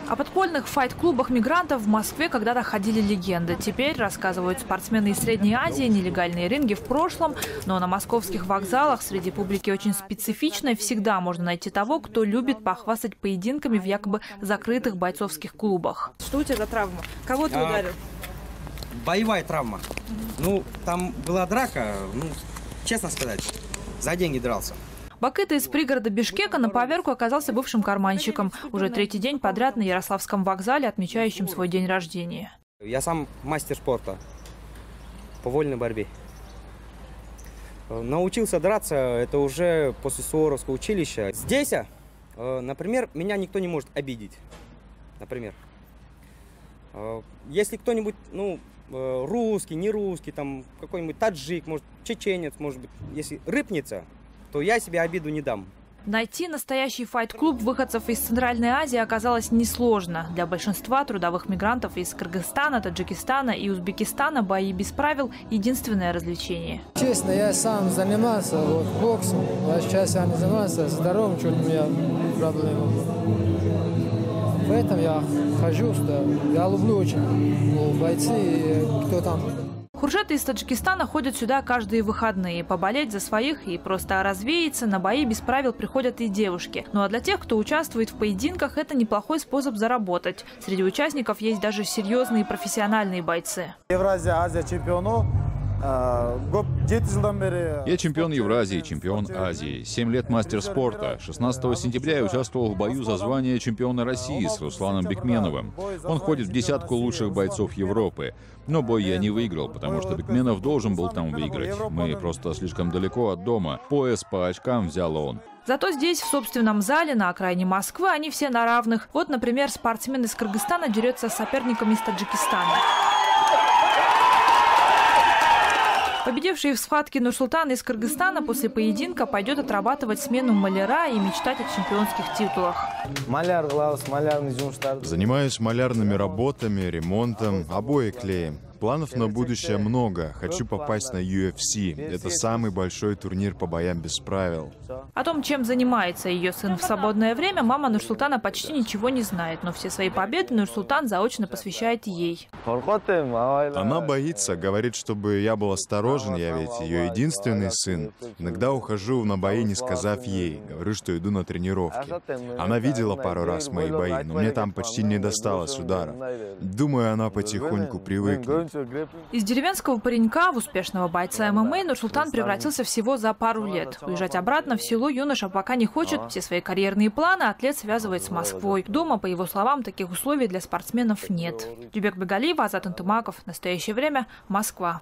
О подпольных файт-клубах мигрантов в Москве когда-то ходили легенды. Теперь, рассказывают спортсмены из Средней Азии, нелегальные ринги в прошлом. Но на московских вокзалах среди публики очень специфичной всегда можно найти того, кто любит похвастать поединками в якобы закрытых бойцовских клубах. Что у тебя за травма? Кого ты ударил? Боевая травма. Ну, там была драка, честно сказать, за деньги дрался. Бакыта из пригорода Бишкека на поверку оказался бывшим карманщиком. Уже третий день подряд на Ярославском вокзале, отмечающим свой день рождения. Я сам мастер спорта по вольной борьбе. Научился драться, это уже после Суворовского училища. Здесь, например, меня никто не может обидеть. Например, если кто-нибудь, русский, не русский, там какой-нибудь таджик, может, чеченец, может быть, если рыпнется, то я себе обиду не дам. Найти настоящий файт-клуб выходцев из Центральной Азии оказалось несложно. Для большинства трудовых мигрантов из Кыргызстана, Таджикистана и Узбекистана бои без правил – единственное развлечение. Честно, я сам занимался боксом, а сейчас я не занимался здоровьем, что у меня проблемы. Поэтому я хожу сюда. Я люблю очень бойцы, кто там. Хуршеты из Таджикистана ходят сюда каждые выходные. Поболеть за своих и просто развеяться. На бои без правил приходят и девушки. Ну а для тех, кто участвует в поединках, это неплохой способ заработать. Среди участников есть даже серьезные профессиональные бойцы. Евразия, Азия чемпиону. Я чемпион Евразии, чемпион Азии. 7 лет мастер спорта. 16 сентября я участвовал в бою за звание чемпиона России с Русланом Бекменовым. Он входит в десятку лучших бойцов Европы. Но бой я не выиграл, потому что Бекменов должен был там выиграть. Мы просто слишком далеко от дома. Пояс по очкам взял он. Зато здесь, в собственном зале, на окраине Москвы, они все на равных. Вот, например, спортсмен из Кыргызстана дерется с соперником из Таджикистана. Победивший в схватке Нурсултан из Кыргызстана после поединка пойдет отрабатывать смену маляра и мечтать о чемпионских титулах. Занимаюсь малярными работами, ремонтом, обои клеем. Планов на будущее много. Хочу попасть на UFC. Это самый большой турнир по боям без правил. О том, чем занимается ее сын в свободное время, мама Нурсултана почти ничего не знает. Но все свои победы Нурсултан заочно посвящает ей. Она боится, говорит, чтобы я был осторожен, я ведь ее единственный сын. Иногда ухожу на бои, не сказав ей. Говорю, что иду на тренировки. Она видела пару раз мои бои, но мне там почти не досталось удара. Думаю, она потихоньку привыкнет. Из деревенского паренька в успешного бойца ММА Нурсултан превратился всего за пару лет. Уезжать обратно в село юноша пока не хочет. Все свои карьерные планы атлет связывает с Москвой. Дома, по его словам, таких условий для спортсменов нет. Дюбек Бегалиева, Азат Антымаков. Настоящее время. Москва.